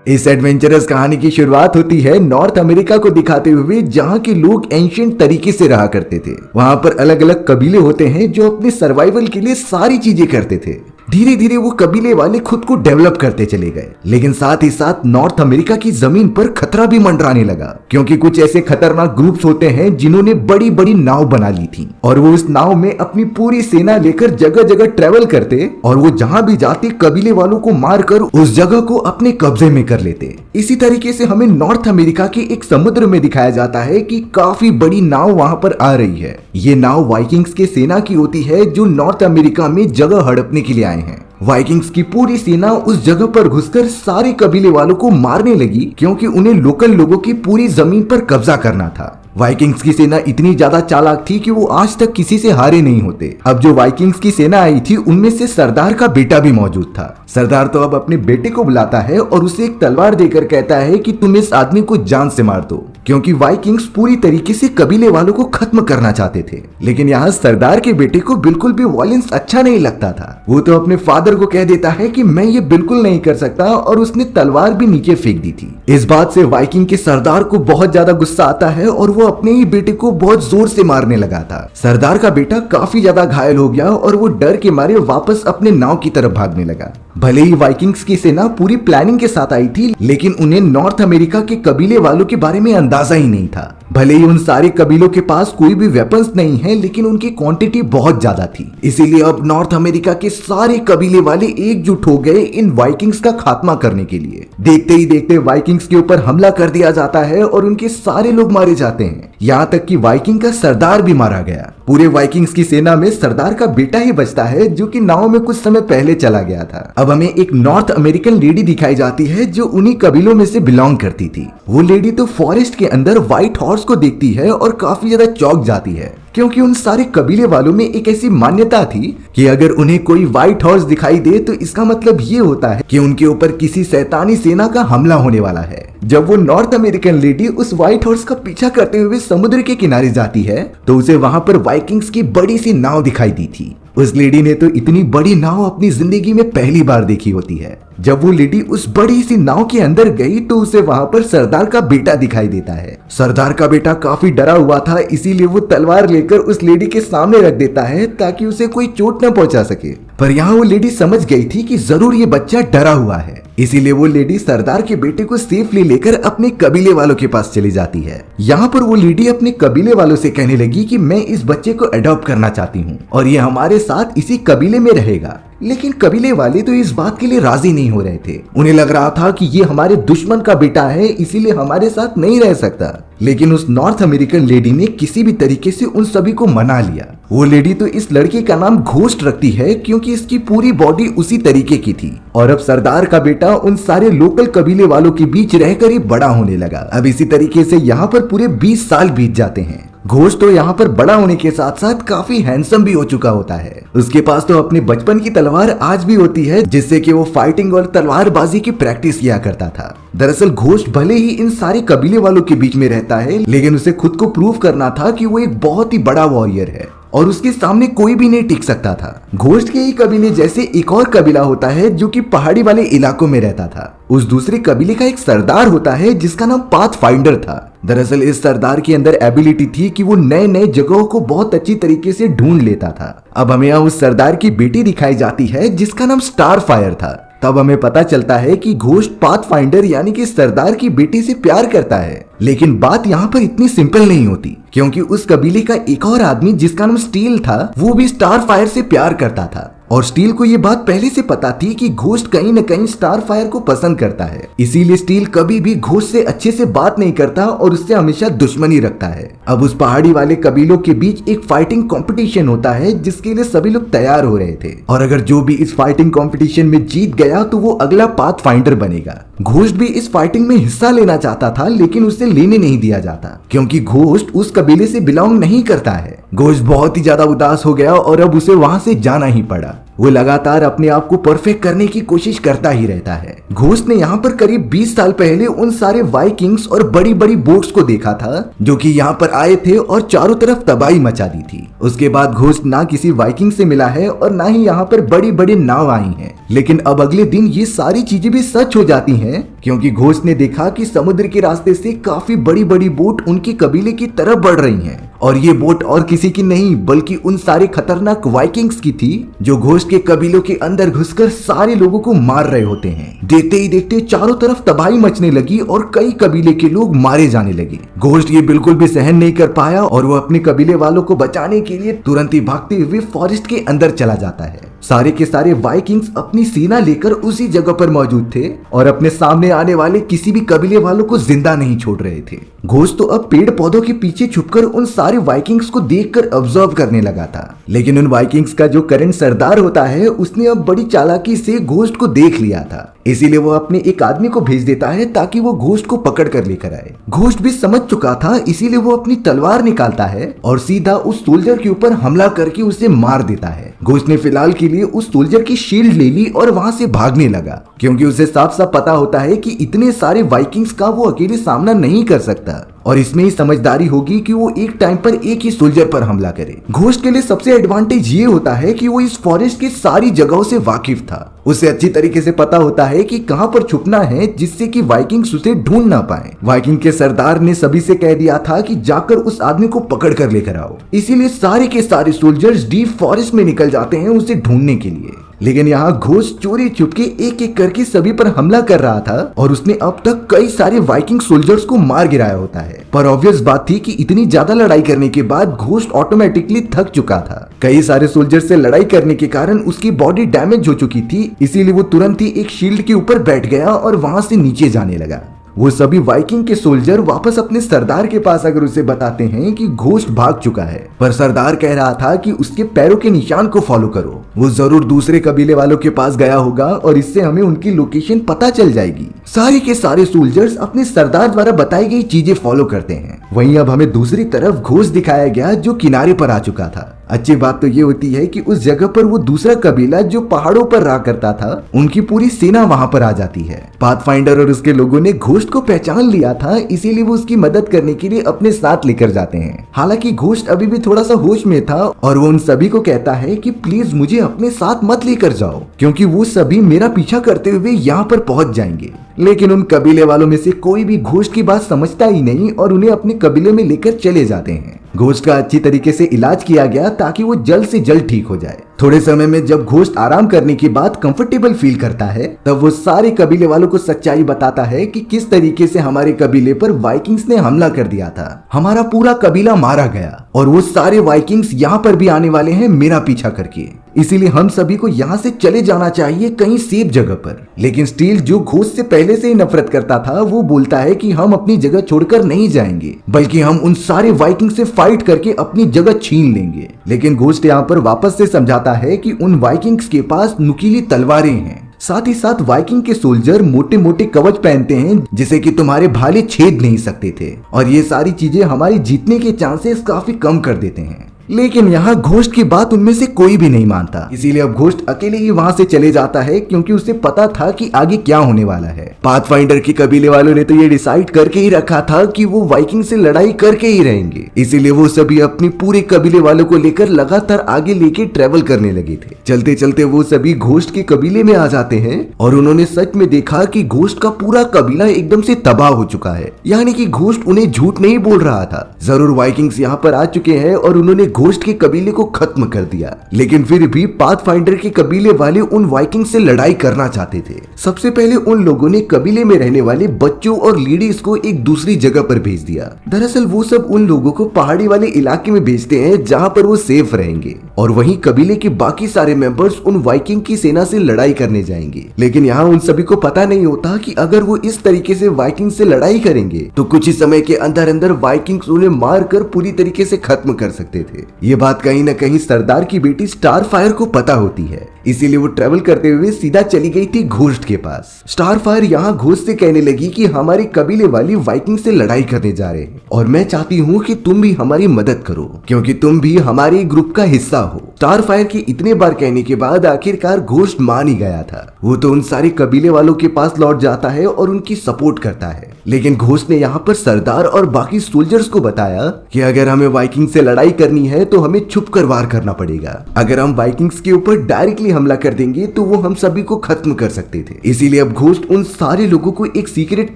इस एडवेंचरस कहानी की शुरुआत होती है नॉर्थ अमेरिका को दिखाते हुए, जहां के लोग एंशिएंट तरीके से रहा करते थे। वहां पर अलग अलग कबीले होते हैं जो अपने सर्वाइवल के लिए सारी चीजें करते थे। धीरे धीरे वो कबीले वाले खुद को डेवलप करते चले गए, लेकिन साथ ही साथ नॉर्थ अमेरिका की जमीन पर खतरा भी मंडराने लगा, क्योंकि कुछ ऐसे खतरनाक ग्रुप्स होते हैं जिन्होंने बड़ी बड़ी नाव बना ली थी और वो उस नाव में अपनी पूरी सेना लेकर जगह जगह ट्रेवल करते और वो जहां भी जाते कबीले वालों को मारकर उस जगह को अपने कब्जे में कर लेते। इसी तरीके से हमें नॉर्थ अमेरिका के एक समुद्र में दिखाया जाता है कि काफी बड़ी नाव वहां पर आ रही है। ये नाव वाइकिंग्स के सेना की होती है जो नॉर्थ अमेरिका में जगह हड़पने के लिए आए हैं। वाइकिंग्स की पूरी सेना उस जगह पर घुसकर सारे कबीले वालों को मारने लगी, क्योंकि उन्हें लोकल लोगों की पूरी जमीन पर कब्जा करना था। वाइकिंग्स की सेना इतनी ज्यादा चालाक थी कि वो आज तक किसी से हारे नहीं होते। अब जो वाइकिंग्स की सेना आई थी उनमें से सरदार का बेटा भी मौजूद था। सरदार तो अब अपने बेटे को बुलाता है और उसे एक तलवार देकर कहता है कि तुम इस आदमी को जान से मार दो, क्योंकि वाइकिंग्स पूरी तरीके से कबीले वालों को खत्म करना चाहते थे। लेकिन यहाँ सरदार के बेटे को बिल्कुल भी वायलेंस अच्छा नहीं लगता था। वो तो अपने फादर को कह देता है कि मैं ये बिल्कुल नहीं कर सकता, और उसने तलवार भी नीचे फेंक दी थी। इस बात से वाइकिंग के सरदार को बहुत ज्यादा गुस्सा आता है और वो अपने ही बेटे को बहुत जोर से मारने लगा था। सरदार का बेटा काफी ज्यादा घायल हो गया और वो डर के मारे वापस अपने नाव की तरफ भागने लगा। भले ही वाइकिंग्स की सेना पूरी प्लानिंग के साथ आई थी, लेकिन उन्हें नॉर्थ अमेरिका के कबीले वालों के बारे में अंदाजा ही नहीं था। भले ही उन सारे कबीलों के पास कोई भी वेपन्स नहीं है, लेकिन उनकी क्वांटिटी बहुत ज्यादा थी। इसीलिए अब नॉर्थ अमेरिका के सारे कबीले वाले एकजुट हो गए इन वाइकिंग्स का खात्मा करने के लिए। देखते ही देखते वाइकिंग्स के ऊपर हमला कर दिया जाता है और उनके सारे लोग मारे जाते हैं, यहाँ तक कि वाइकिंग का सरदार भी मारा गया। पूरे वाइकिंग्स की सेना में सरदार का बेटा ही बचता है, जो कि नाव में कुछ समय पहले चला गया था। अब हमें एक नॉर्थ अमेरिकन लेडी दिखाई जाती है जो उन्हीं कबीलों में से बिलोंग करती थी। वो लेडी तो फॉरेस्ट के अंदर व्हाइट हॉर्स को देखती है और काफी ज्यादा चौंक जाती है, क्योंकि उन सारे कबीले वालों में एक ऐसी मान्यता थी कि अगर उन्हें कोई व्हाइट हॉर्स दिखाई दे तो इसका मतलब ये होता है कि उनके ऊपर किसी शैतानी सेना का हमला होने वाला है। जब वो नॉर्थ अमेरिकन लेडी उस व्हाइट हॉर्स का पीछा करते हुए समुद्र के किनारे जाती है तो उसे वहां पर वाइकिंग्स की बड़ी सी नाव दिखाई दी थी। उस लेडी ने तो इतनी बड़ी नाव अपनी जिंदगी में पहली बार देखी होती है। जब वो लेडी उस बड़ी सी नाव के अंदर गई तो उसे वहां पर सरदार का बेटा दिखाई देता है। सरदार का बेटा काफी डरा हुआ था, इसीलिए वो तलवार लेकर उस लेडी के सामने रख देता है ताकि उसे कोई चोट न पहुंचा सके। पर यहाँ वो लेडी समझ गई थी कि जरूर ये बच्चा डरा हुआ है, इसीलिए वो लेडी सरदार के बेटे को सेफली लेकर अपने कबीले वालों के पास चली जाती है। यहाँ पर वो लेडी अपने कबीले वालों से कहने लगी कि मैं इस बच्चे को अडॉप्ट करना चाहती हूँ और ये हमारे साथ इसी कबीले में रहेगा। लेकिन कबीले वाले तो इस बात के लिए राजी नहीं हो रहे थे। उन्हें लग रहा था कि ये हमारे दुश्मन का बेटा है, इसीलिए हमारे साथ नहीं रह सकता। लेकिन उस नॉर्थ अमेरिकन लेडी ने किसी भी तरीके से उन सभी को मना लिया। वो लेडी तो इस लड़के का नाम घोस्ट रखती है, क्योंकि इसकी पूरी बॉडी उसी तरीके की थी। और अब सरदार का बेटा उन सारे लोकल कबीले वालों के बीच रहकर ही बड़ा होने लगा। अब इसी तरीके से यहाँ पर पूरे 20 साल बीत जाते हैं। घोष तो यहाँ पर बड़ा होने के साथ साथ काफी हैंडसम भी हो चुका होता है। उसके पास तो अपने बचपन की तलवार आज भी होती है, जिससे कि वो फाइटिंग और तलवारबाजी की प्रैक्टिस किया करता था। दरअसल घोष भले ही इन सारे कबीले वालों के बीच में रहता है, लेकिन उसे खुद को प्रूव करना था कि वो एक बहुत ही बड़ा वॉरियर है और उसके सामने कोई भी नहीं टिक सकता था। घोस्ट के ही कबीले जैसे एक और कबीला होता है जो कि पहाड़ी वाले इलाकों में रहता था। उस दूसरे कबीले का एक सरदार होता है जिसका नाम पाथफाइंडर था। दरअसल इस सरदार के अंदर एबिलिटी थी कि वो नए नए जगहों को बहुत अच्छी तरीके से ढूंढ लेता था। अब हमें यहाँ उस सरदार की बेटी दिखाई जाती है जिसका नाम स्टारफायर था। तब हमें पता चलता है कि घोस्ट पाथफाइंडर यानी कि सरदार की बेटी से प्यार करता है। लेकिन बात यहाँ पर इतनी सिंपल नहीं होती, क्योंकि उस कबीले का एक और आदमी जिसका नाम स्टील था, वो भी स्टारफायर से प्यार करता था। और स्टील को ये बात पहले से पता थी कि घोस्ट कहीं न कहीं स्टारफायर को पसंद करता है, इसीलिए स्टील कभी भी घोस्ट से अच्छे से बात नहीं करता और उससे हमेशा दुश्मनी रखता है। अब उस पहाड़ी वाले कबीलों के बीच एक फाइटिंग कंपटीशन होता है जिसके लिए सभी लोग तैयार हो रहे थे, और अगर जो भी इस फाइटिंग कंपटीशन में जीत गया तो वो अगला पाथफाइंडर बनेगा। घोस्ट भी इस फाइटिंग में हिस्सा लेना चाहता था, लेकिन उसे लेने नहीं दिया जाता, क्योंकि घोस्ट उस कबीले से बिलोंग नहीं करता है। घोस्ट बहुत ही ज्यादा उदास हो गया और अब उसे वहां से जाना ही पड़ा। वो लगातार अपने आप को परफेक्ट करने की कोशिश करता ही रहता है। घोस्ट ने यहाँ पर करीब 20 साल पहले उन सारे वाइकिंग्स और बड़ी बड़ी बोट्स को देखा था जो कि यहाँ पर आए थे और चारों तरफ तबाही मचा दी थी। उसके बाद घोस्ट ना किसी वाइकिंग से मिला है और ना ही यहाँ पर बड़ी बड़ी नाव आई हैं। लेकिन अब अगले दिन ये सारी चीजें भी सच हो जाती हैं, क्योंकि घोस्ट ने देखा कि समुद्र के रास्ते से काफी बड़ी बड़ी बोट उनके कबीले की तरफ बढ़ रही हैं और ये बोट और किसी की नहीं बल्कि उन सारे खतरनाक वाइकिंग्स की थी जो घोस्ट के कबीलों के अंदर घुसकर सारे लोगों को मार रहे होते हैं। देखते ही देखते चारों तरफ तबाही मचने लगी और कई कबीले के लोग मारे जाने लगे। घोस्ट ये बिल्कुल भी सहन नहीं कर पाया और वो अपने कबीले वालों को बचाने के लिए तुरंत ही भागते हुए फॉरेस्ट के अंदर चला जाता है। सारे के सारे वाइकिंग्स अपनी सेना लेकर उसी जगह पर मौजूद थे और अपने सामने आने वाले किसी भी कबीले वालों को जिंदा नहीं छोड़ रहे थे। घोस्ट तो अब पेड़ पौधों के पीछे छुपकर उन सारे वाइकिंग्स को देखकर ऑब्जर्व करने लगा था। लेकिन उन वाइकिंग्स का जो करंट सरदार होता है उसने अब बड़ी चालाकी से घोस्ट को देख लिया था, इसीलिए वो अपने एक आदमी को भेज देता है ताकि वो घोस्ट को पकड़ कर लेकर आए। घोस्ट भी समझ चुका था, इसीलिए वो अपनी तलवार निकालता है और सीधा उस सोल्जर के ऊपर हमला करके उसे मार देता है। घोस्ट ने फिलहाल के लिए उस सोल्जर की शील्ड ले ली और वहां से भागने लगा, क्योंकि उसे साफ साफ पता होता है कि इतने सारे वाइकिंग्स का वो अकेले सामना नहीं कर सकता और इसमें ही समझदारी होगी कि वो एक टाइम पर एक ही सोल्जर पर हमला करे। घोस्ट के लिए सबसे एडवांटेज ये होता है कि वो इस फॉरेस्ट की सारी जगहों से वाकिफ था। उसे अच्छी तरीके से पता होता है कि कहां पर छुपना है जिससे कि वाइकिंग्स उसे ढूंढ ना पाए। वाइकिंग के सरदार ने सभी से कह दिया था कि जाकर उस आदमी को पकड़ कर लेकर आओ, इसीलिए सारे के सारे सोल्जर्स डीप फॉरेस्ट में निकल जाते हैं उसे ढूंढने के लिए। लेकिन यहाँ घोस्ट चोरी चुपके एक एक करके सभी पर हमला कर रहा था और उसने अब तक कई सारे वाइकिंग सोल्जर्स को मार गिराया होता है। पर ऑब्वियस बात थी कि इतनी ज्यादा लड़ाई करने के बाद घोस्ट ऑटोमेटिकली थक चुका था। कई सारे सोल्जर से लड़ाई करने के कारण उसकी बॉडी डैमेज हो चुकी थी, इसीलिए वो तुरंत ही एक शील्ड के ऊपर बैठ गया और वहां से नीचे जाने लगा। वो सभी वाइकिंग के सोल्जर वापस अपने सरदार के पास आकर उसे बताते हैं कि घोस्ट भाग चुका है, पर सरदार कह रहा था कि उसके पैरों के निशान को फॉलो करो, वो जरूर दूसरे कबीले वालों के पास गया होगा और इससे हमें उनकी लोकेशन पता चल जाएगी। सारे के सारे सोल्जर्स अपने सरदार द्वारा बताई गई चीजें फॉलो करते हैं। वहीं अब हमें दूसरी तरफ घोस्ट दिखाया गया जो किनारे पर आ चुका था। अच्छी बात तो ये होती है कि उस जगह पर वो दूसरा कबीला जो पहाड़ों पर रहा करता था उनकी पूरी सेना वहां पर आ जाती है। पाथफाइंडर और उसके लोगों ने घोस्ट को पहचान लिया था, इसीलिए वो उसकी मदद करने के लिए अपने साथ लेकर जाते हैं। हालांकि घोस्ट अभी भी थोड़ा सा होश में था और वो उन सभी को कहता है कि प्लीज मुझे अपने साथ मत लेकर जाओ, क्योंकि वो सभी मेरा पीछा करते हुए यहाँ पर पहुंच जाएंगे। लेकिन उन कबीले वालों में से कोई भी घोस्ट की बात समझता ही नहीं और उन्हें अपने कबीले में लेकर चले जाते हैं। घोस्ट का अच्छी तरीके से इलाज किया गया ताकि वो जल्द से जल्द ठीक हो जाए। थोड़े समय में जब घोस्ट आराम करने के बाद कंफर्टेबल फील करता है, तब वो सारे कबीले वालों को सच्चाई बताता है कि किस तरीके से हमारे कबीले पर वाइकिंग्स ने हमला कर दिया था। हमारा पूरा कबीला मारा गया और वो सारे वाइकिंग्स यहाँ पर भी आने वाले हैं मेरा पीछा करके, इसीलिए हम सभी को यहाँ से चले जाना चाहिए कहीं सेफ जगह पर। लेकिन स्टील जो घोस्ट से पहले से ही नफरत करता था, वो बोलता है कि हम अपनी जगह छोड़कर नहीं जाएंगे, बल्कि हम उन सारे वाइकिंग से फाइट करके अपनी जगह छीन लेंगे। लेकिन घोस्ट यहाँ पर वापस से समझाता है कि उन वाइकिंग्स के पास नुकीली तलवारें हैं। साथ ही साथ वाइकिंग के सोल्जर मोटे मोटे कवच पहनते हैं जिसे कि तुम्हारे भाले छेद नहीं सकते थे, और ये सारी चीजें हमारी जीतने के चांसेस काफी कम कर देते हैं। लेकिन यहाँ घोस्ट की बात उनमें से कोई भी नहीं मानता, इसीलिए अब घोस्ट अकेले ही वहाँ से चले जाता है, क्योंकि उसे पता था कि आगे क्या होने वाला है। पाथफाइंडर के कबीले वालों ने तो ये डिसाइड करके ही रखा था कि वो वाइकिंग से लड़ाई करके ही रहेंगे, इसीलिए वो सभी अपनी पूरे कबीले वालों को लेकर लगातार आगे लेके ट्रेवल करने लगे थे। चलते चलते वो सभी घोस्ट के कबीले में आ जाते हैं और उन्होंने सच में देखा कि घोस्ट का पूरा कबीला एकदम से तबाह हो चुका है, यानी कि घोस्ट उन्हें झूठ नहीं बोल रहा था। जरूर वाइकिंग्स यहाँ पर आ चुके हैं और उन्होंने घोस्ट के कबीले को खत्म कर दिया, लेकिन फिर भी पाथफाइंडर के कबीले वाले उन वाइकिंग से लड़ाई करना चाहते थे। सबसे पहले उन लोगों ने कबीले में रहने वाले बच्चों और लेडीज को एक दूसरी जगह पर भेज दिया। दरअसल वो सब उन लोगों को पहाड़ी वाले इलाके में भेजते हैं जहाँ पर वो सेफ रहेंगे, और वहीं कबीले के बाकी सारे मेंबर्स उन वाइकिंग की सेना से लड़ाई करने जाएंगे। लेकिन यहाँ उन सभी को पता नहीं होता कि अगर वो इस तरीके से वाइकिंग से लड़ाई करेंगे तो कुछ ही समय के अंदर अंदर वाइकिंग्स उन्हें मार कर पूरी तरीके से खत्म कर सकते थे। ये बात कहीं न कहीं सरदार की बेटी स्टारफायर को पता होती है, इसीलिए वो ट्रेवल करते हुए सीधा चली गई थी घोस्ट के पास। स्टारफायर यहाँ घोस्ट से कहने लगी कि हमारे कबीले वाली वाइकिंग से लड़ाई करने जा रहे हैं और मैं चाहती हूँ कि तुम भी हमारी मदद करो, क्योंकि तुम भी हमारे ग्रुप का हिस्सा हो। स्टार फायर के इतने बार कहने के बाद आखिरकार घोस्ट मान ही गया था। वो तो उन सारे कबीले वालों के पास लौट जाता है और उनकी सपोर्ट करता है। लेकिन घोस्ट ने यहाँ पर सरदार और बाकी सोल्जर्स को बताया कि अगर हमें वाइकिंग से लड़ाई करनी है तो हमें छुप कर वार करना पड़ेगा। अगर हम वाइकिंग्स के ऊपर डायरेक्टली हमला कर देंगे तो वो हम सभी को खत्म कर सकते थे। इसीलिए अब घोस्ट उन सारे लोगों को एक सीक्रेट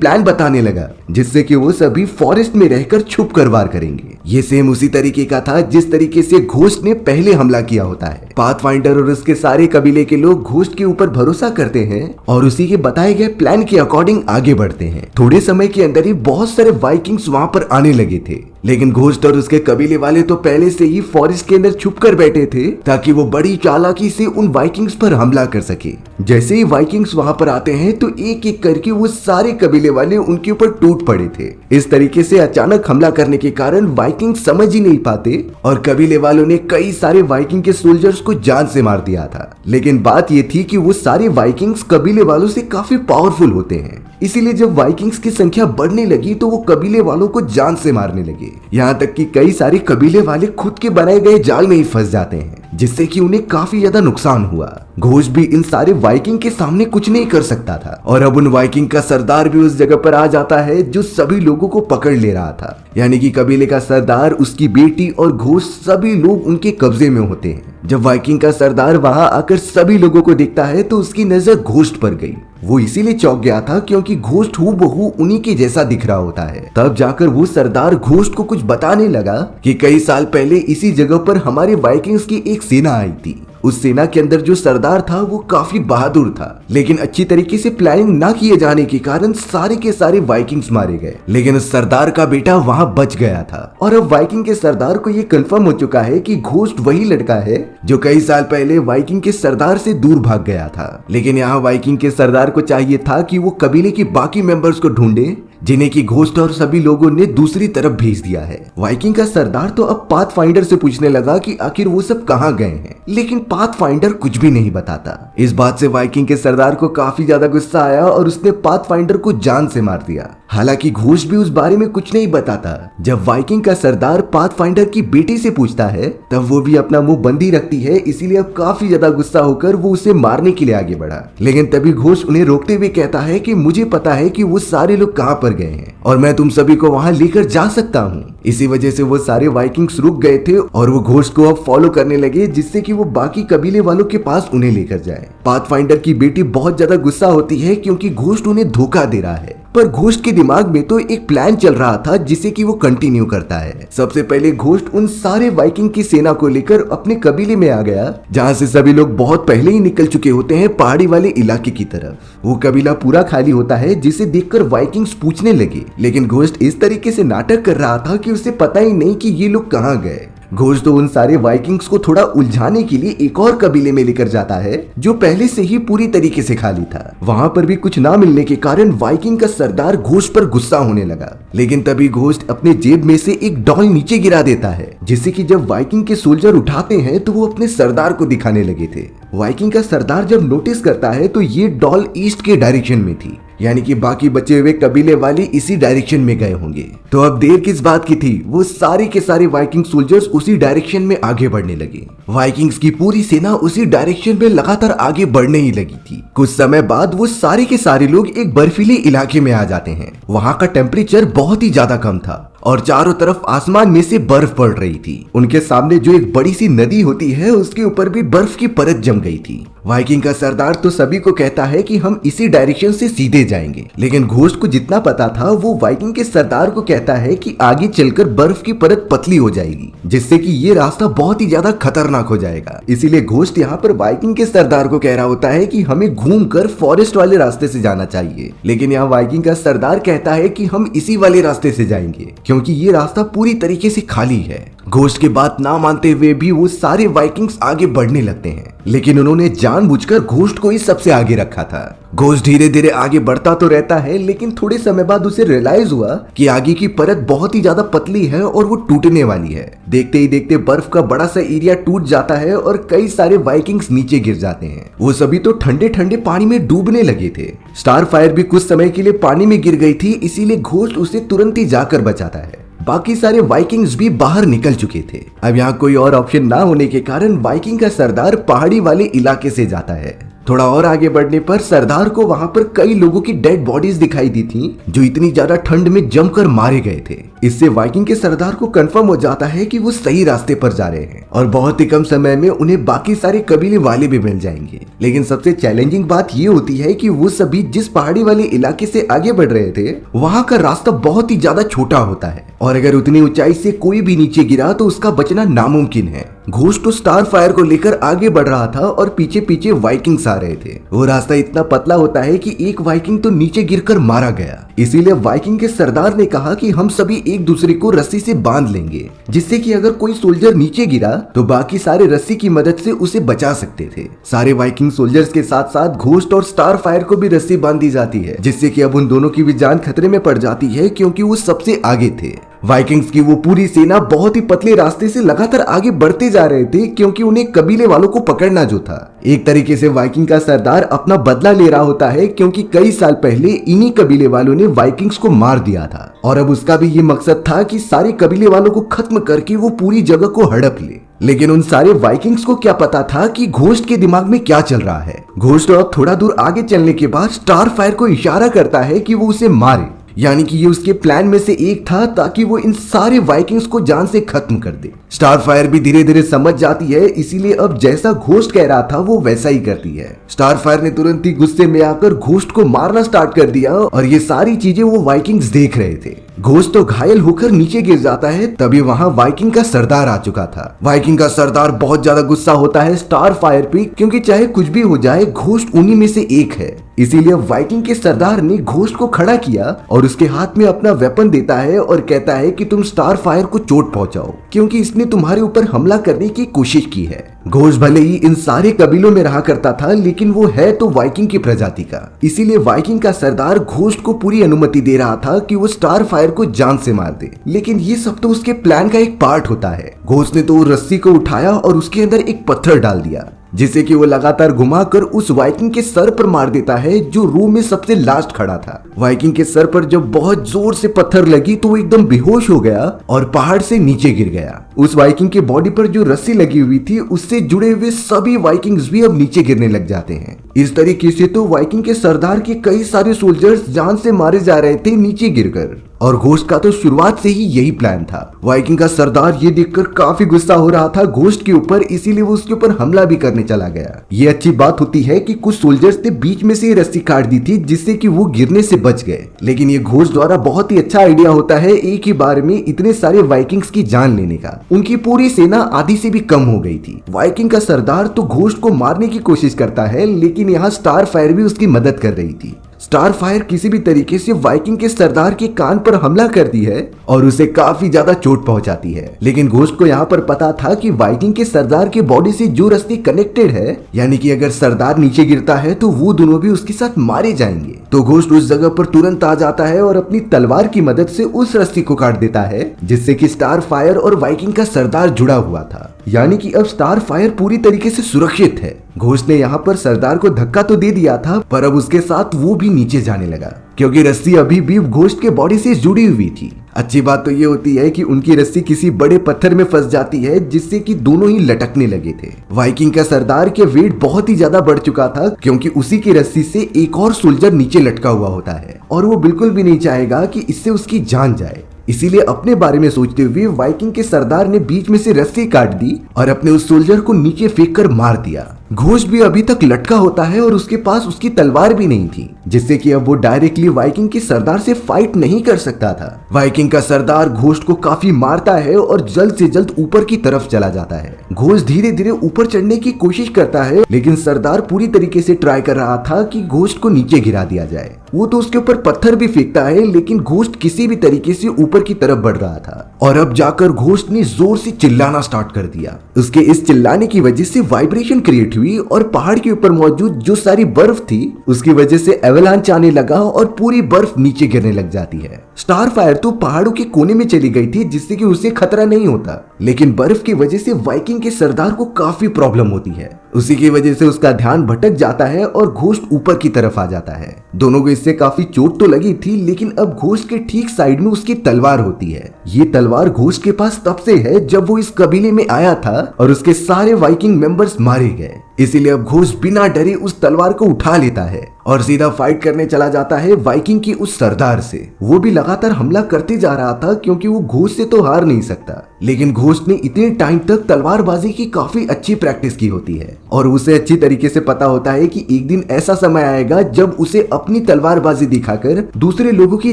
प्लान बताने लगा, जिससे कि वो सभी फॉरेस्ट में रहकर छुप कर वार करेंगे। ये सेम उसी तरीके का था जिस तरीके से घोस्ट ने पहले हमला किया होता है। पाथफाइंडर और उसके सारे कबीले के लोग घोस्ट के ऊपर भरोसा करते हैं और उसी के बताए गए प्लान के अकॉर्डिंग आगे बढ़ते हैं। थोड़े समय के अंदर ही बहुत सारे वाइकिंग्स वहां पर आने लगे थे, लेकिन घोस्ट और उसके कबीले वाले तो पहले से ही फॉरेस्ट के अंदर छुप कर बैठे थे ताकि वो बड़ी चालाकी से उन वाइकिंग्स पर हमला कर सके। जैसे ही वाइकिंग्स वहां पर आते हैं तो एक एक करके वो सारे कबीले वाले उनके ऊपर टूट पड़े थे। इस तरीके से अचानक हमला करने के कारण वाइकिंग समझ ही नहीं पाते और कबीले वालों ने कई सारे वाइकिंग के सोल्जर्स को जान से मार दिया था। लेकिन बात ये थी कि वो सारे वाइकिंग्स कबीले वालों से काफी पावरफुल होते हैं, इसीलिए जब वाइकिंग्स की संख्या बढ़ने लगी तो वो कबीले वालों को जान से मारने लगे। यहाँ तक कि कई सारे कबीले वाले खुद के बनाए गए जाल में ही फंस जाते हैं, जिससे कि उन्हें काफी ज्यादा नुकसान हुआ। घोस्ट भी इन सारे वाइकिंग के सामने कुछ नहीं कर सकता था और अब उन वाइकिंग का सरदार भी उस जगह पर आ जाता है जो सभी लोगों को पकड़ ले रहा था। यानी कि कबीले का सरदार, उसकी बेटी और घोस्ट सभी लोग उनके कब्जे में होते हैं। जब वाइकिंग का सरदार वहां आकर सभी लोगों को देखता है तो उसकी नजर घोस्ट पर गई। वो इसीलिए चौंक गया था क्योंकि घोस्ट हूबहू उन्हीं के जैसा दिख रहा होता है। तब जाकर वो सरदार घोस्ट को कुछ बताने लगा कि कई साल पहले इसी जगह पर हमारे वाइकिंग्स की एक सेना आई थी। उस सेना के अंदर जो सरदार था वो काफी बहादुर था, लेकिन अच्छी तरीके से प्लानिंग ना किए जाने के कारण सारे के सारे वाइकिंग्स मारे गए। लेकिन उस सरदार का बेटा वहां बच गया था और अब वाइकिंग के सरदार को ये कंफर्म हो चुका है कि घोस्ट वही लड़का है जो कई साल पहले वाइकिंग के सरदार से दूर भाग गया था। लेकिन यहाँ वाइकिंग के सरदार को चाहिए था कि वो कबीले के बाकी मेंबर्स को ढूंढे, जिन्हें की घोस्ट और सभी लोगों ने दूसरी तरफ भेज दिया है। वाइकिंग का सरदार तो अब पाथफाइंडर से पूछने लगा कि आखिर वो सब कहाँ गए हैं, लेकिन पाथफाइंडर कुछ भी नहीं बताता। इस बात से वाइकिंग के सरदार को काफी ज्यादा गुस्सा आया और उसने पाथफाइंडर को जान से मार दिया। हालांकि घोस्ट भी उस बारे में कुछ नहीं बताता। जब वाइकिंग का सरदार पाथफाइंडर की बेटी से पूछता है तब वो भी अपना मुंह बंद ही रखती है, इसीलिए अब काफी ज्यादा गुस्सा होकर वो उसे मारने के लिए आगे बढ़ा। लेकिन तभी घोस्ट उन्हें रोकते हुए कहता है कि मुझे पता है कि वो सारे लोग कहाँ पर गए हैं और मैं तुम सभी को वहां लेकर जा सकता हूँ। इसी वजह से वो सारे वाइकिंग्स रुक गए थे और वो घोस्ट को अब फॉलो करने लगे, जिससे कि वो बाकी कबीले वालों के पास उन्हें लेकर जाए। पाथफाइंडर की बेटी बहुत ज्यादा गुस्सा होती है क्योंकि घोस्ट उन्हें धोखा दे रहा है, पर घोस्ट के दिमाग में तो एक प्लान चल रहा था जिसे कि वो कंटिन्यू करता है। सबसे पहले घोस्ट उन सारे वाइकिंग की सेना को लेकर अपने कबीले में आ गया, जहां से सभी लोग बहुत पहले ही निकल चुके होते हैं पहाड़ी वाले इलाके की तरफ। वो कबीला पूरा खाली होता है, जिसे देखकर वाइकिंग्स पूछने लगे, लेकिन घोस्ट इस तरीके से नाटक कर रहा था कि उसे पता ही नहीं कि ये लोग कहाँ गए। घोस्ट तो उन सारे वाइकिंग्स को थोड़ा उलझाने के लिए एक और कबीले में लेकर जाता है जो पहले से ही पूरी तरीके से खाली था। वहां पर भी कुछ ना मिलने के कारण वाइकिंग का सरदार घोस्ट पर गुस्सा होने लगा, लेकिन तभी घोस्ट अपने जेब में से एक डॉल नीचे गिरा देता है, जिससे कि जब वाइकिंग के सोल्जर उठाते हैं तो वो अपने सरदार को दिखाने लगे थे। वाइकिंग का सरदार जब नोटिस करता है तो ये डॉल ईस्ट के डायरेक्शन में थी, यानी कि बाकी बचे हुए कबीले वाले इसी डायरेक्शन में गए होंगे। तो अब देर किस बात की थी, वो सारे के सारे वाइकिंग सोल्जर्स उसी डायरेक्शन में आगे बढ़ने लगे। वाइकिंग्स की पूरी सेना उसी डायरेक्शन में लगातार आगे बढ़ने ही लगी थी। कुछ समय बाद वो सारे के सारे लोग एक बर्फीले इलाके में आ जाते हैं। वहाँ का टेम्परेचर बहुत ही ज्यादा कम था और चारों तरफ आसमान में से बर्फ पड़ रही थी। उनके सामने जो एक बड़ी सी नदी होती है उसके ऊपर भी बर्फ की परत जम गई थी। वाइकिंग का सरदार तो सभी को कहता है कि हम इसी डायरेक्शन से सीधे जाएंगे, लेकिन घोस्ट को जितना पता था वो वाइकिंग के सरदार को कहता है कि आगे चलकर बर्फ की परत पतली हो जाएगी, जिससे कि ये रास्ता बहुत ही ज्यादा खतरनाक हो जाएगा। इसीलिए घोस्ट यहाँ पर वाइकिंग के सरदार को कह रहा होता है कि हमें घूमकर फॉरेस्ट वाले रास्ते से जाना चाहिए, लेकिन यहाँ वाइकिंग का सरदार कहता है कि हम इसी वाले रास्ते से जाएंगे क्योंकि ये रास्ता पूरी तरीके से खाली है। घोस्ट की बात ना मानते हुए भी वो सारे वाइकिंग्स आगे बढ़ने लगते हैं, लेकिन उन्होंने जानबूझकर घोस्ट को ही सबसे आगे रखा था। घोस्ट धीरे धीरे आगे बढ़ता तो रहता है, लेकिन थोड़े समय बाद उसे रियलाइज हुआ कि आगे की परत बहुत ही ज्यादा पतली है और वो टूटने वाली है। देखते ही देखते बर्फ का बड़ा सा एरिया टूट जाता है और कई सारे वाइकिंग्स नीचे गिर जाते हैं। वो सभी तो ठंडे ठंडे पानी में डूबने लगे थे। स्टार फायर भी कुछ समय के लिए पानी में गिर गई थी, इसीलिए घोस्ट उसे तुरंत ही जाकर बचाता है। बाकी सारे वाइकिंग्स भी बाहर निकल चुके थे। अब यहाँ कोई और ऑप्शन ना होने के कारण वाइकिंग का सरदार पहाड़ी वाले इलाके से जाता है। थोड़ा और आगे बढ़ने पर सरदार को वहां पर कई लोगों की डेड बॉडीज दिखाई दी थी जो इतनी ज्यादा ठंड में जमकर मारे गए थे। इससे वाइकिंग के सरदार को कंफर्म हो जाता है कि वो सही रास्ते पर जा रहे हैं और बहुत ही कम समय में उन्हें बाकी सारे कबीले वाले भी मिल जाएंगे। लेकिन सबसे चैलेंजिंग बात ये होती है कि वो सभी जिस पहाड़ी वाले इलाके से आगे बढ़ रहे थे वहां का रास्ता बहुत ही ज्यादा छोटा होता है और अगर उतनी ऊंचाई से कोई भी नीचे गिरा तो उसका बचना नामुमकिन है। घोस्ट तो स्टार फायर को लेकर आगे बढ़ रहा था और पीछे पीछे वाइकिंग्स आ रहे थे। वो रास्ता इतना पतला होता है कि एक वाइकिंग तो नीचे गिरकर मारा गया। इसीलिए वाइकिंग के सरदार ने कहा कि हम सभी एक दूसरे को रस्सी से बांध लेंगे, जिससे कि अगर कोई सोल्जर नीचे गिरा तो बाकी सारे रस्सी की मदद से उसे बचा सकते थे। सारे वाइकिंग सोल्जर्स के साथ साथ घोस्ट और स्टार फायर को भी रस्सी बांधी जाती है, जिससे कि अब उन दोनों की भी जान खतरे में पड़ जाती है क्योंकि वो सबसे आगे थे। वाइकिंग्स की वो पूरी सेना बहुत ही पतले रास्ते से लगातार आगे बढ़ते जा रहे थे क्योंकि उन्हें कबीले वालों को पकड़ना जो था। एक तरीके से वाइकिंग का सरदार अपना बदला ले रहा होता है क्योंकि कई साल पहले इन्हीं कबीले वालों ने वाइकिंग्स को मार दिया था और अब उसका भी ये मकसद था कि सारे कबीले वालों को खत्म करके वो पूरी जगह को हड़प ले। लेकिन उन सारे वाइकिंग्स को क्या पता था कि घोस्ट के दिमाग में क्या चल रहा है। घोस्ट अब थोड़ा दूर आगे चलने के बाद स्टार फायर को इशारा करता है कि वो उसे मारे, यानी कि ये उसके प्लान में से एक था ताकि वो इन सारे वाइकिंग्स को जान से खत्म कर दे। स्टार फायर भी धीरे धीरे समझ जाती है, इसीलिए अब जैसा घोस्ट कह रहा था वो वैसा ही करती है। स्टार फायर ने तुरंत ही गुस्से में आकर घोस्ट को मारना स्टार्ट कर दिया और ये सारी चीजें वो वाइकिंग्स देख रहे थे। घोस्ट तो घायल होकर नीचे गिर जाता है, तभी वहां वाइकिंग का सरदार आ चुका था। वाइकिंग का सरदार बहुत ज्यादा गुस्सा होता है स्टार फायर पे क्योंकि चाहे कुछ भी हो जाए घोस्ट उन्हीं में से एक है। इसीलिए वाइकिंग के सरदार ने घोस्ट को खड़ा किया और उसके हाथ में अपना वेपन देता है और कहता है कि तुम स्टार फायर को चोट पहुंचाओ क्योंकि इसने तुम्हारे ऊपर हमला करने की कोशिश की है। घोस्ट भले ही इन सारे कबीलों में रहा करता था लेकिन वो है तो वाइकिंग की प्रजाति का, इसीलिए वाइकिंग का सरदार घोस्ट को पूरी अनुमति दे रहा था कि वो स्टार फायर को जान से मार दे। लेकिन ये सब तो उसके प्लान का एक पार्ट होता है। घोस्ट ने तो रस्सी को उठाया और उसके अंदर एक पत्थर डाल दिया जिसे कि वो लगातार घुमाकर उस वाइकिंग के सर पर मार देता है जो रूम में सबसे लास्ट खड़ा था। वाइकिंग के सर पर जब बहुत जोर से पत्थर लगी तो वो एकदम बेहोश हो गया और पहाड़ से नीचे गिर गया। उस वाइकिंग के बॉडी पर जो रस्सी लगी हुई थी उससे जुड़े हुए सभी वाइकिंग्स भी अब नीचे गिरने लग जाते हैं। इस तरीके से तो वाइकिंग के सरदार के कई सारे सोल्जर्स जान से मारे जा रहे थे नीचे गिरकर और घोस्ट का तो शुरुआत से ही यही प्लान था। वाइकिंग का सरदार ये देखकर काफी गुस्सा हो रहा था घोस्ट के ऊपर, इसीलिए वो उसके ऊपर हमला भी करने चला गया। ये अच्छी बात होती है कि कुछ सोल्जर्स ने बीच में से रस्सी काट दी थी जिससे कि वो गिरने से बच गए, लेकिन ये घोस्ट द्वारा बहुत ही अच्छा आइडिया होता है एक ही बार में इतने सारे वाइकिंग्स की जान लेने का। उनकी पूरी सेना आधी से भी कम हो गई थी। वाइकिंग का सरदार तो घोस्ट को मारने की कोशिश करता है लेकिन यहाँ स्टार फायर भी उसकी मदद कर रही थी। स्टार फायर किसी भी तरीके से वाइकिंग के सरदार के कान पर हमला करती है और उसे काफी ज्यादा चोट पहुंचाती है। लेकिन घोस्ट को यहाँ पर पता था कि वाइकिंग के सरदार के बॉडी से जो रस्सी कनेक्टेड है, यानी कि अगर सरदार नीचे गिरता है तो वो दोनों भी उसके साथ मारे जाएंगे। तो घोस्ट उस जगह पर तुरंत आ जाता है और अपनी तलवार की मदद से उस रस्सी को काट देता है जिससे कि स्टार फायर और वाइकिंग का सरदार जुड़ा हुआ था, यानी कि अब स्टार फायर पूरी तरीके से सुरक्षित है। घोस्ट ने यहाँ पर सरदार को धक्का तो दे दिया था पर अब उसके साथ वो भी नीचे जाने लगा क्योंकि रस्सी अभी भी घोस्ट के बॉडी से जुड़ी हुई थी। अच्छी बात तो ये होती है कि उनकी रस्सी किसी बड़े पत्थर में फंस जाती है जिससे कि दोनों ही लटकने लगे थे। वाइकिंग का सरदार के वेट बहुत ही ज्यादा बढ़ चुका था क्योंकि उसी की रस्सी से एक और सोल्जर नीचे लटका हुआ होता है और वो बिल्कुल भी नहीं चाहेगा कि इससे उसकी जान जाए। इसीलिए अपने बारे में सोचते हुए वाइकिंग के सरदार ने बीच में से रस्सी काट दी और अपने उस सोल्जर को नीचे फेंक कर मार दिया। घोस्ट भी अभी तक लटका होता है और उसके पास उसकी तलवार भी नहीं थी जिससे कि अब वो डायरेक्टली वाइकिंग के सरदार से फाइट नहीं कर सकता था। वाइकिंग का सरदार घोस्ट को काफी मारता है और जल्द से जल्द ऊपर की तरफ चला जाता है। घोस्ट धीरे धीरे ऊपर चढ़ने की कोशिश करता है लेकिन सरदार पूरी तरीके से ट्राई कर रहा था कि घोस्ट को नीचे गिरा दिया जाए। वो तो उसके ऊपर पत्थर भी फेंकता है लेकिन घोस्ट किसी भी तरीके से ऊपर की तरफ बढ़ रहा था और अब जाकर घोस्ट ने जोर से चिल्लाना स्टार्ट कर दिया। उसके इस चिल्लाने की वजह से वाइब्रेशन क्रिएट हुई और पहाड़ के ऊपर मौजूद जो सारी बर्फ थी उसकी वजह से एवलांच आने लगा और पूरी बर्फ नीचे गिरने लग जाती है। स्टार फायर तो पहाड़ों के कोने में चली गई थी जिससे कि उसे खतरा नहीं होता, लेकिन बर्फ की वजह से वाइकिंग के सरदार को काफी प्रॉब्लम होती है। उसी की वजह से उसका ध्यान भटक जाता है और घोस्ट ऊपर की तरफ आ जाता है। दोनों को इस जिससे काफी चोट तो लगी थी, लेकिन अब घोस्ट के ठीक साइड में उसकी तलवार होती है। ये तलवार घोस्ट के पास तब से है जब वो इस कबीले में आया था और उसके सारे वाइकिंग मेंबर्स मारे गए। इसीलिए अब घोस्ट बिना डरे उस तलवार को उठा लेता है और सीधा फाइट करने चला जाता है वाइकिंग की उस सरदार से। वो भी लगातार हमला करते जा रहा था क्योंकि वो घोस्ट से तो हार नहीं सकता, लेकिन घोस्ट ने इतने टाइम तक तलवारबाजी की काफी अच्छी प्रैक्टिस की होती है और उसे अच्छी तरीके से पता होता है कि एक दिन ऐसा समय आएगा जब उसे अपनी तलवारबाजी दिखाकर दूसरे लोगों की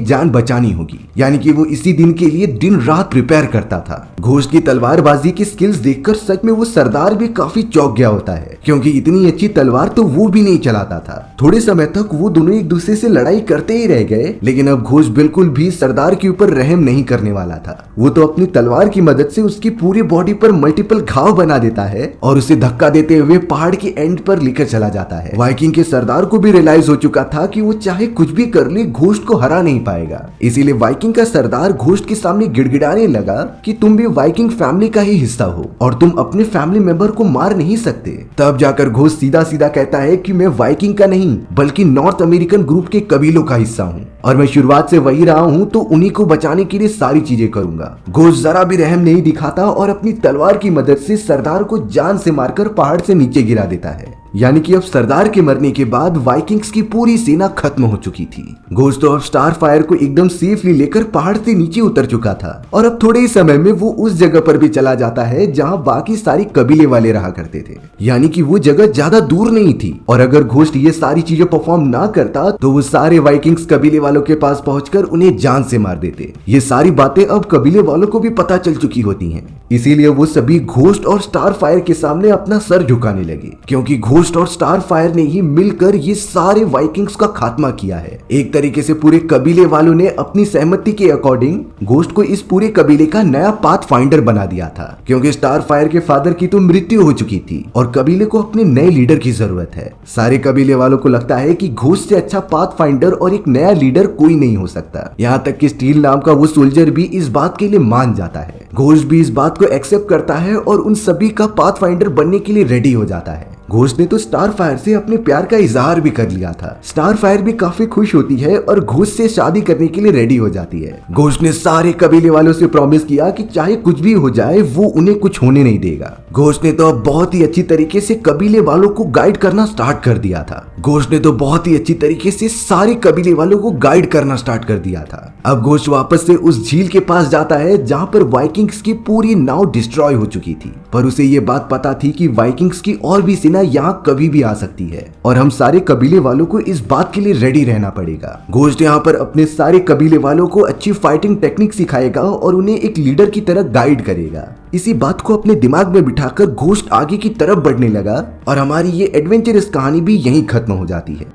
जान बचानी होगी। यानी कि वो इसी दिन के लिए दिन रात प्रिपेयर करता था। घोस्ट की तलवारबाजी की स्किल्स देखकर सच में वो सरदार भी काफी चौंक गया होता है, क्योंकि इतनी अच्छी तलवार तो वो भी नहीं चलाता था। थोड़े समय तक वो दोनों एक दूसरे से लड़ाई करते ही रह गए, लेकिन अब घोस्ट बिल्कुल भी सरदार के ऊपर रहम नहीं करने वाला था। वो तो अपनी तलवार की मदद से उसकी पूरी बॉडी पर मल्टीपल घाव बना देता है और उसे धक्का देते हुए पहाड़ के एंड पर लेकर चला जाता है। वाइकिंग के सरदार को भी रियलाइज हो चुका था कि वो चाहे कुछ भी कर ले घोस्ट को हरा नहीं पाएगा। इसीलिए वाइकिंग का सरदार घोस्ट के सामने गिड़गिड़ाने लगा कि तुम भी वाइकिंग फैमिली का ही हिस्सा हो और तुम अपने फैमिली मेंबर को मार नहीं सकते। तब जाकर घोस्ट सीधा सीधा कहता है कि मैं वाइकिंग का नहीं बल्कि नॉर्थ अमेरिकन ग्रुप के कबीलों का हिस्सा हूँ और मैं शुरुआत से वही रहा हूँ, तो उन्हीं को बचाने के लिए सारी चीजें करूंगा। घोस्ट जरा भी रहम नहीं दिखाता और अपनी तलवार की मदद से सरदार को जान से मारकर पहाड़ से नीचे गिरा देता है। यानी कि अब सरदार के मरने के बाद वाइकिंग्स की पूरी सेना खत्म हो चुकी थी। घोस्ट तो अब स्टार फायर को एकदम सेफली लेकर पहाड़ से नीचे उतर चुका था और अब थोड़े ही समय में वो उस जगह पर भी चला जाता है जहां बाकी सारी कबीले वाले रहा करते थे। यानी कि वो जगह ज्यादा दूर नहीं थी और अगर घोस्ट ये सारी चीजें परफॉर्म ना करता तो वो सारे वाइकिंग्स कबीले वालों के पास पहुंचकर उन्हें जान से मार देते। ये सारी बातें अब कबीले वालों को भी पता चल चुकी होती हैं, इसीलिए वो सभी घोस्ट और स्टार फायर के सामने अपना सर झुकाने लगे, क्योंकि घोस्ट और स्टार फायर ने ही मिलकर ये सारे वाइकिंग्स का खात्मा किया है। एक तरीके से पूरे कबीले वालों ने अपनी सहमति के अकॉर्डिंग घोस्ट को इस पूरे कबीले का नया पाथ फाइंडर बना दिया था, क्योंकि स्टार फायर के फादर की तो मृत्यु हो चुकी थी और कबीले को अपने नए लीडर की जरूरत है। सारे कबीले वालों को लगता है कि घोस्ट से अच्छा पाथ फाइंडर और एक नया लीडर कोई नहीं हो सकता। यहाँ तक कि स्टील नाम का वो सोल्जर भी इस बात के लिए मान जाता है। घोस्ट भी इस बात को एक्सेप्ट करता है और उन सभी का पाथ फाइंडर बनने के लिए रेडी हो जाता है। घोस्ट ने तो स्टार फायर से अपने प्यार का इजहार भी कर लिया था। स्टार फायर भी काफी खुश होती है और घोस्ट से शादी करने के लिए रेडी हो जाती है। घोस्ट ने सारे कबीले वालों से प्रॉमिस किया कि चाहे कुछ भी हो जाए वो उन्हें कुछ होने नहीं देगा। घोस्ट ने तो अब बहुत ही अच्छी तरीके से कबीले वालों को गाइड करना स्टार्ट कर दिया था। घोस्ट ने तो बहुत ही अच्छी तरीके से सारे कबीले वालों को गाइड करना स्टार्ट कर दिया था। अब घोस्ट वापस से उस झील के पास जाता है जहाँ पर वाइकिंग्स की पूरी नाव डिस्ट्रॉय हो चुकी थी, पर उसे ये बात पता थी कि वाइकिंग्स की और भी सेना यहाँ कभी भी आ सकती है और हम सारे कबीले वालों को इस बात के लिए रेडी रहना पड़ेगा। घोस्ट यहाँ पर अपने सारे कबीले वालों को अच्छी फाइटिंग टेक्निक सिखाएगा और उन्हें एक लीडर की तरह गाइड करेगा। इसी बात को अपने दिमाग में बिठाकर घोस्ट आगे की तरफ बढ़ने लगा और हमारी ये एडवेंचरस कहानी भी यहीं खत्म हो जाती है।